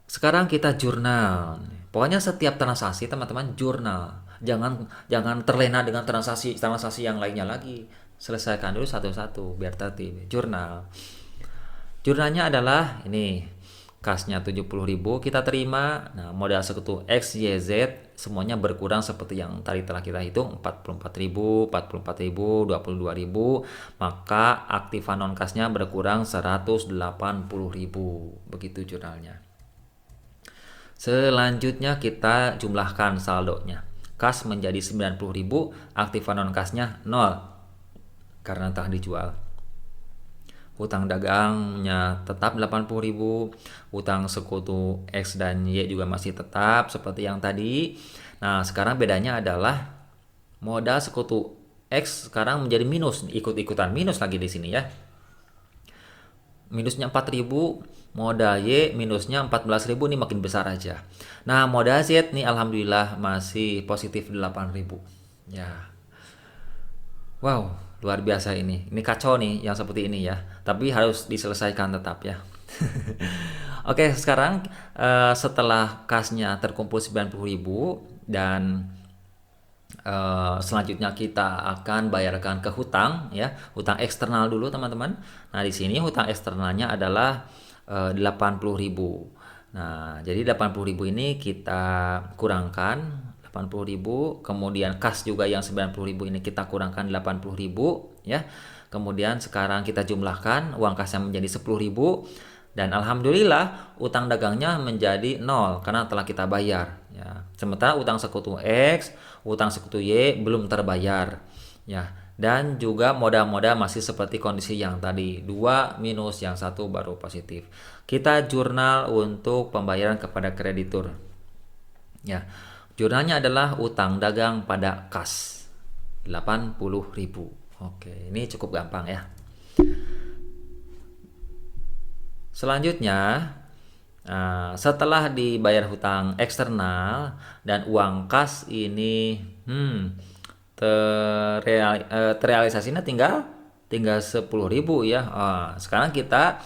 Sekarang kita jurnal. Pokoknya setiap transaksi teman-teman jurnal. Jangan terlena dengan transaksi yang lainnya lagi. Selesaikan dulu satu-satu biar tertib. Jurnal. Jurnalnya adalah ini, kasnya 70.000 kita terima. Nah, modal sekutu X, Y, Z semuanya berkurang seperti yang tadi telah kita hitung, 44.000, 44.000, 22.000, maka aktiva non kasnya berkurang 180.000. Begitu jurnalnya. Selanjutnya kita jumlahkan saldonya. Kas menjadi 90.000, aktiva non kasnya 0 karena telah dijual. Hutang dagangnya tetap 80.000, hutang sekutu X dan Y juga masih tetap seperti yang tadi. Nah, sekarang bedanya adalah modal sekutu X sekarang menjadi minus, ikut-ikutan minus lagi di sini ya. Minusnya 4.000, modal Y minusnya 14.000, ini makin besar aja. Nah, modal Z nih alhamdulillah masih positif 8.000. Ya. Wow, luar biasa ini. Ini kacau nih yang seperti ini ya. Tapi harus diselesaikan tetap ya. Oke, sekarang setelah kasnya terkumpul 90.000 dan selanjutnya kita akan bayarkan ke hutang ya. Hutang eksternal dulu teman-teman. Nah, di sini hutang eksternalnya adalah 80.000. Nah, jadi 80.000 ini kita kurangkan 80.000, kemudian kas juga yang 90.000 ini kita kurangkan 80.000 ya. Kemudian sekarang kita jumlahkan uang kas yang menjadi 10.000, Dan alhamdulillah utang dagangnya menjadi nol karena telah kita bayar ya. Sementara utang sekutu X, utang sekutu Y belum terbayar ya. Dan juga modal-modal masih seperti kondisi yang tadi, 2 minus, yang satu baru positif. Kita jurnal untuk pembayaran kepada kreditur ya. Jurnalnya adalah utang dagang pada kas 80.000. Oke, ini cukup gampang ya. Selanjutnya, setelah dibayar hutang eksternal dan uang kas ini terrealisasinya tinggal 10.000 ya. Sekarang kita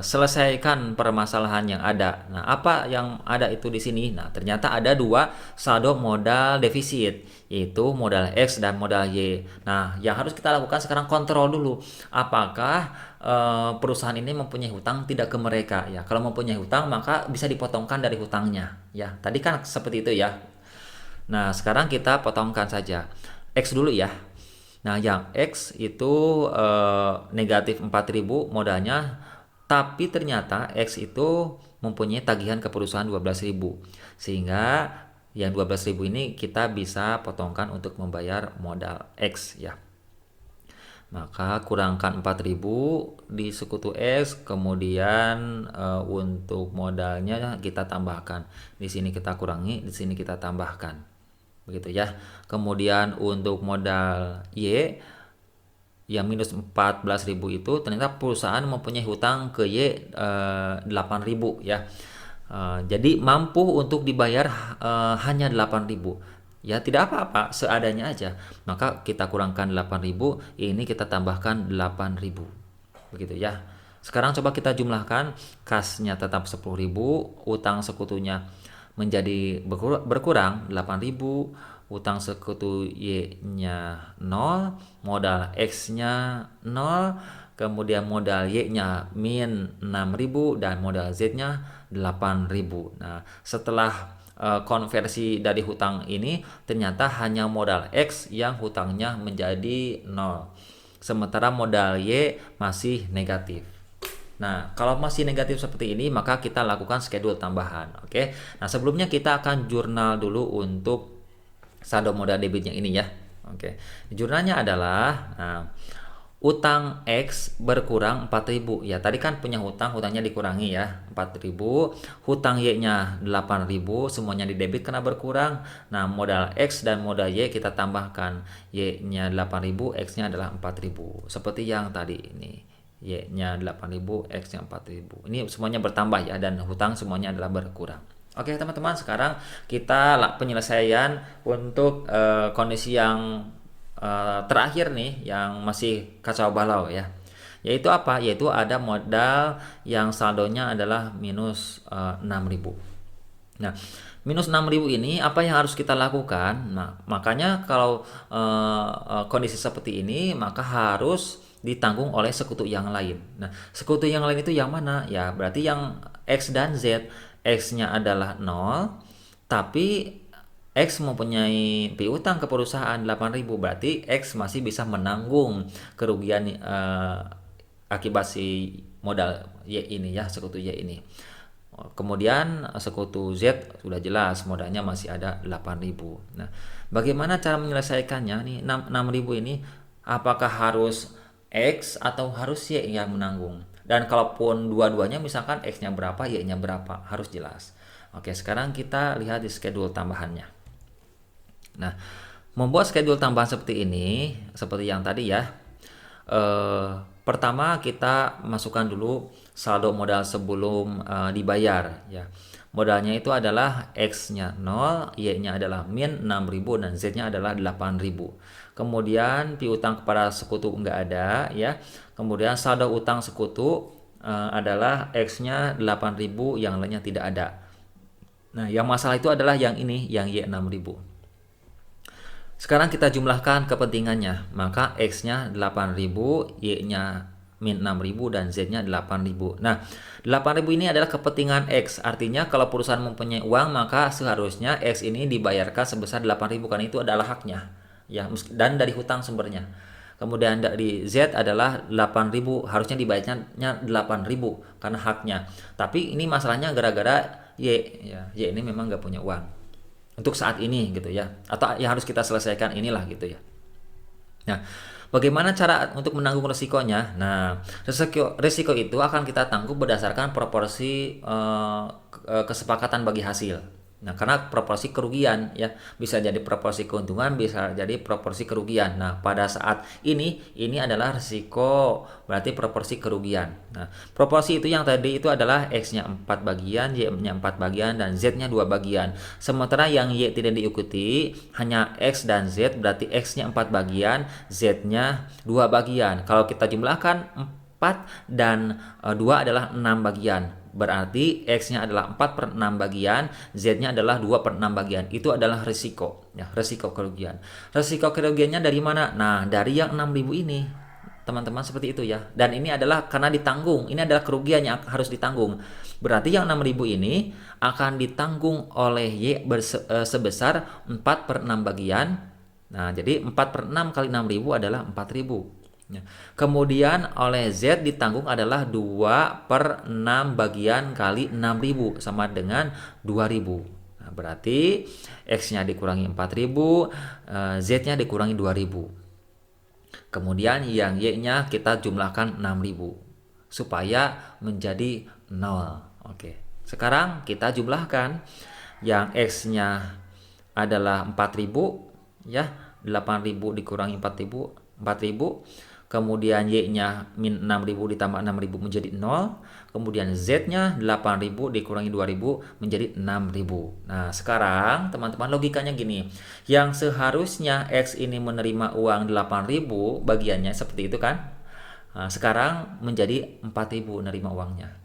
selesaikan permasalahan yang ada. Nah, apa yang ada itu di sini? Nah, ternyata ada 2 saldo modal defisit, yaitu modal X dan modal Y. Nah, yang harus kita lakukan sekarang kontrol dulu apakah perusahaan ini mempunyai hutang tidak ke mereka ya. Kalau mempunyai hutang maka bisa dipotongkan dari hutangnya ya. Tadi kan seperti itu ya. Nah, sekarang kita potongkan saja X dulu ya. Nah, yang X itu negatif 4.000 modalnya, tapi ternyata X itu mempunyai tagihan ke perusahaan 12.000. Sehingga yang 12.000 ini kita bisa potongkan untuk membayar modal X ya. Maka kurangkan 4.000 di sekutu X, kemudian untuk modalnya kita tambahkan. Di sini kita kurangi, di sini kita tambahkan. Begitu ya. Kemudian untuk modal Y yang minus 14.000 itu ternyata perusahaan mempunyai hutang ke Y 8.000 ya. Jadi mampu untuk dibayar hanya 8.000. Ya tidak apa-apa, seadanya aja. Maka kita kurangkan 8.000, ini kita tambahkan 8.000. Begitu ya. Sekarang coba kita jumlahkan, kasnya tetap 10.000, utang sekutunya menjadi berkurang 8.000, utang sekutu Y-nya 0, modal X-nya 0, kemudian modal Y-nya min 6.000 dan modal Z-nya 8.000. Nah, setelah konversi dari hutang ini ternyata hanya modal X yang hutangnya menjadi 0. Sementara modal Y masih negatif. Nah, kalau masih negatif seperti ini maka kita lakukan schedule tambahan. Oke. Nah, sebelumnya kita akan jurnal dulu untuk saldo modal debitnya ini ya. Oke. Jurnalnya adalah utang X berkurang 4.000 ya. Tadi kan punya hutangnya dikurangi ya 4.000, hutang Y-nya 8.000, semuanya didebit karena berkurang. Nah, modal X dan modal Y kita tambahkan, Y-nya 8.000, X-nya adalah 4.000. Seperti yang tadi ini, Y-nya 8.000, X-nya 4.000. Ini semuanya bertambah ya, dan hutang semuanya adalah berkurang. Oke teman-teman, sekarang kita penyelesaian untuk kondisi yang terakhir nih, yang masih kacau balau ya. Yaitu apa? Yaitu ada modal yang saldonya adalah minus 6.000. Nah, minus 6.000 ini apa yang harus kita lakukan? Nah, makanya kalau kondisi seperti ini maka harus ditanggung oleh sekutu yang lain. Nah, sekutu yang lain itu yang mana? Ya, berarti yang X dan Z. X-nya adalah 0, tapi X mempunyai piutang ke perusahaan 8.000, berarti X masih bisa menanggung kerugian akibat si modal Y ini ya, sekutu Y ini. Kemudian sekutu Z sudah jelas modalnya masih ada 8.000. Nah, bagaimana cara menyelesaikannya nih 6.000 ini? Apakah harus X atau harus Y yang menanggung? Dan kalaupun dua-duanya misalkan X-nya berapa, Y-nya berapa, harus jelas. Oke, sekarang kita lihat di schedule tambahannya. Nah, membuat schedule tambahan seperti ini, seperti yang tadi ya. Pertama kita masukkan dulu saldo modal sebelum dibayar ya. Modalnya itu adalah X-nya 0, Y-nya adalah min 6.000 dan Z-nya adalah 8.000. Kemudian piutang kepada sekutu enggak ada ya. Kemudian saldo utang sekutu adalah X-nya 8.000, yang lainnya tidak ada. Nah, yang masalah itu adalah yang ini, yang Y 6.000. Sekarang kita jumlahkan kepentingannya. Maka X-nya 8.000, Y-nya min 6.000 dan Z-nya 8.000. Nah, 8.000 ini adalah kepentingan X. Artinya kalau perusahaan mempunyai uang maka seharusnya X ini dibayarkan sebesar 8.000 karena itu adalah haknya. Ya, dan dari hutang sumbernya. Kemudian dari Z adalah 8.000, harusnya dibayarnya 8.000 karena haknya. Tapi ini masalahnya gara-gara Y, ya. Y ini memang nggak punya uang untuk saat ini gitu ya. Atau yang harus kita selesaikan inilah gitu ya. Nah, bagaimana cara untuk menanggung resikonya? Nah, resiko itu akan kita tanggung berdasarkan proporsi kesepakatan bagi hasil. Nah, karena proporsi kerugian ya, bisa jadi proporsi keuntungan, bisa jadi proporsi kerugian. Nah, pada saat ini adalah risiko, berarti proporsi kerugian. Nah, proporsi itu yang tadi itu adalah X-nya 4 bagian, Y-nya 4 bagian, dan Z-nya 2 bagian. Sementara yang Y tidak diikuti, hanya X dan Z, berarti X-nya 4 bagian, Z-nya 2 bagian. Kalau kita jumlahkan 4 dan 2 adalah 6 bagian. Berarti X-nya adalah 4/6 bagian, Z-nya adalah 2/6 bagian. Itu adalah risiko, ya, risiko kerugian. Risiko kerugiannya dari mana? Nah, dari yang 6.000 ini. Teman-teman, seperti itu ya. Dan ini adalah karena ditanggung. Ini adalah kerugian yang harus ditanggung. Berarti yang 6.000 ini akan ditanggung oleh Y sebesar 4/6 bagian. Nah, jadi 4/6 kali 6.000 adalah 4.000. Ya. Kemudian oleh Z ditanggung adalah 2/6 bagian kali 6.000 sama dengan 2.000. Nah, berarti X-nya dikurangi 4.000, Z-nya dikurangi 2.000. Kemudian yang Y-nya kita jumlahkan 6.000 supaya menjadi 0. Oke. Sekarang kita jumlahkan yang X-nya adalah 4.000 ya, 8.000 dikurangi 4.000. Kemudian Y-nya min 6.000 ditambah 6.000 menjadi 0. Kemudian Z-nya 8.000 dikurangi 2.000 menjadi 6.000. Nah, sekarang teman-teman logikanya gini. Yang seharusnya X ini menerima uang 8.000 bagiannya seperti itu kan? Nah, sekarang menjadi 4.000 menerima uangnya.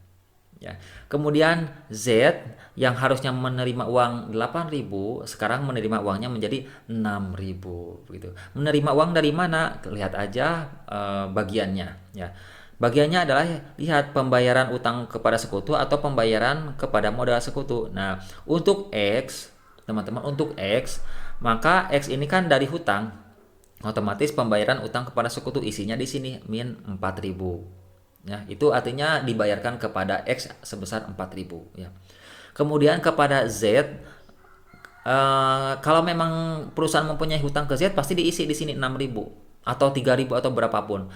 Ya. Kemudian Z yang harusnya menerima uang 8.000 sekarang menerima uangnya menjadi 6.000 begitu. Menerima uang dari mana? Lihat aja bagiannya ya. Bagiannya adalah lihat pembayaran utang kepada sekutu atau pembayaran kepada modal sekutu. Nah, untuk X, teman-teman, untuk X, maka X ini kan dari hutang. Otomatis pembayaran utang kepada sekutu isinya di sini min 4.000. Ya, itu artinya dibayarkan kepada X sebesar 4.000 ya. Kemudian kepada Z kalau memang perusahaan mempunyai hutang ke Z pasti diisi di sini 6.000 atau 3.000 atau berapapun.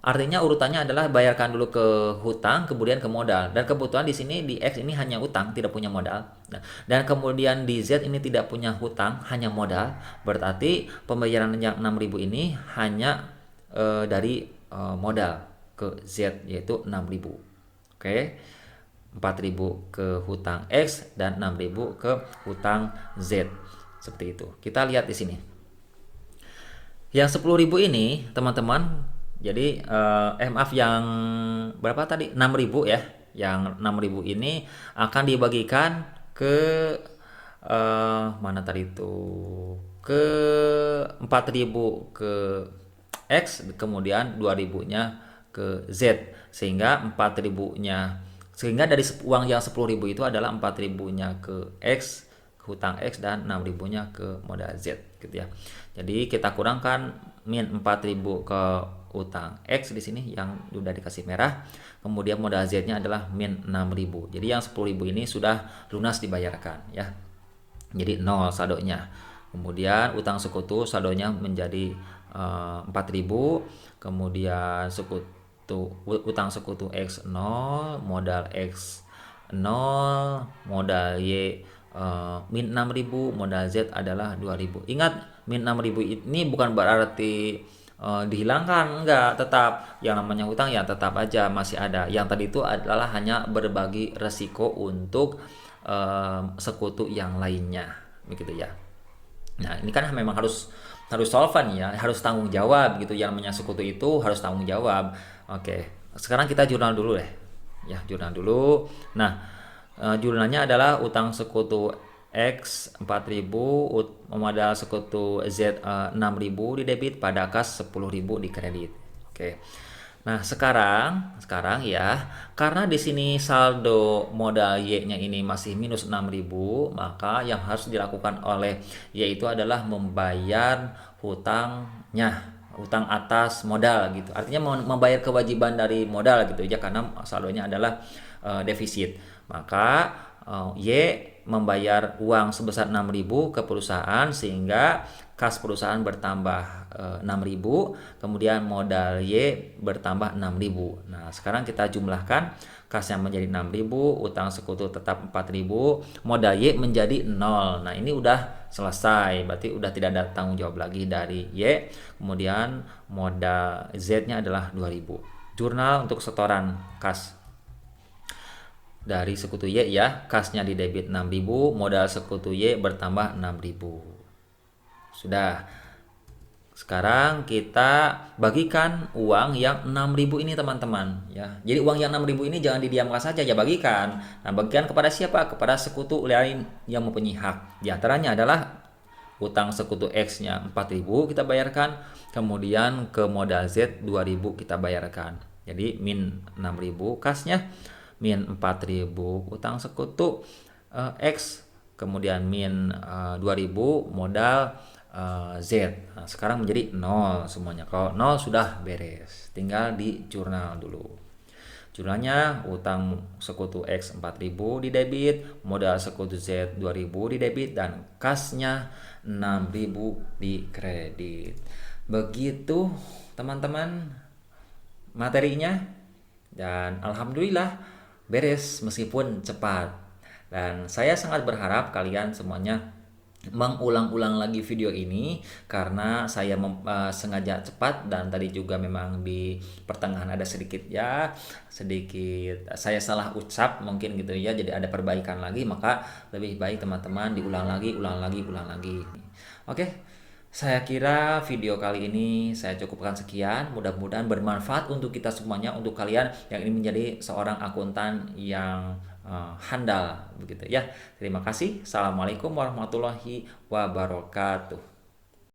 Artinya urutannya adalah bayarkan dulu ke hutang, kemudian ke modal. Dan kebetulan di sini di X ini hanya hutang, tidak punya modal. Nah, dan kemudian di Z ini tidak punya hutang, hanya modal. Berarti pembayaran yang 6.000 ini hanya dari modal ke Z yaitu 6.000. Oke. 4.000 ke hutang X dan 6.000 ke hutang Z. Seperti itu. Kita lihat di sini. Yang 10.000 ini, teman-teman, jadi maaf, yang berapa tadi? 6.000 ya. Yang 6.000 ini akan dibagikan ke mana tadi itu? Ke 4.000 ke X, kemudian 2.000-nya ke Z, sehingga 4.000-nya, sehingga dari uang yang 10.000 itu adalah 4.000-nya ke X, ke hutang X, dan 6.000-nya ke modal Z gitu ya. Jadi kita kurangkan min 4.000 ke hutang X di sini yang sudah dikasih merah, kemudian modal Z-nya adalah min 6.000. Jadi yang 10.000 ini sudah lunas dibayarkan ya. Jadi 0 saldonya. Kemudian utang sekutu saldonya menjadi 4.000, kemudian utang sekutu X 0, modal X 0, modal Y min 6.000, modal Z adalah 2.000. Ingat, min 6.000 ini bukan berarti dihilangkan, enggak, tetap yang namanya hutang ya tetap aja masih ada. Yang tadi itu adalah hanya berbagi resiko untuk sekutu yang lainnya, begitu ya. Nah, ini kan memang harus solvan ya, harus tanggung jawab gitu. Yang namanya sekutu itu harus tanggung jawab. Oke, sekarang kita jurnal dulu deh. Ya, jurnal dulu. Nah, jurnalnya adalah utang sekutu X 4.000, modal sekutu Z 6.000 di debit, pada kas 10.000 di kredit. Oke. Nah, sekarang ya, karena di sini saldo modal Y-nya ini masih minus 6.000, maka yang harus dilakukan oleh Y itu adalah membayar hutangnya utang atas modal gitu. Artinya membayar kewajiban dari modal gitu ya, karena saldonya adalah defisit. Maka Y membayar uang sebesar 6.000 ke perusahaan sehingga kas perusahaan bertambah 6.000, kemudian modal Y bertambah 6.000. Nah, sekarang kita jumlahkan, kasnya menjadi 6.000, utang sekutu tetap 4.000, modal Y menjadi 0. Nah, ini udah selesai, berarti udah tidak ada tanggung jawab lagi dari Y. Kemudian modal Z-nya adalah 2.000. Jurnal untuk setoran kas dari sekutu Y ya, kasnya di debit 6.000, modal sekutu Y bertambah 6.000. Sudah. Sekarang kita bagikan uang yang 6.000 ini teman-teman ya. Jadi uang yang 6.000 ini jangan didiamkan saja, ya bagikan. Nah, bagikan kepada siapa? Kepada sekutu lain yang mempunyai hak. Di antaranya adalah utang sekutu X-nya 4.000 kita bayarkan, kemudian ke modal Z 2.000 kita bayarkan. Jadi min 6.000 kasnya, min 4.000 utang sekutu X, kemudian min 2.000 modal Z. Nah, sekarang menjadi 0 semuanya. Kalau 0 sudah beres, tinggal di jurnal dulu. Jurnalnya utang sekutu X 4.000 di debit, modal sekutu Z 2.000 di debit, dan kasnya 6.000 di kredit. Begitu teman-teman materinya, dan alhamdulillah beres meskipun cepat. Dan saya sangat berharap kalian semuanya mengulang-ulang lagi video ini, karena saya sengaja cepat, dan tadi juga memang di pertengahan ada sedikit saya salah ucap mungkin gitu ya, jadi ada perbaikan lagi, maka lebih baik teman-teman diulang lagi, ulang lagi. Oke, saya kira video kali ini saya cukupkan sekian. Mudah-mudahan bermanfaat untuk kita semuanya, untuk kalian yang ingin menjadi seorang akuntan yang handal begitu ya. Terima kasih. Assalamualaikum warahmatullahi wabarakatuh.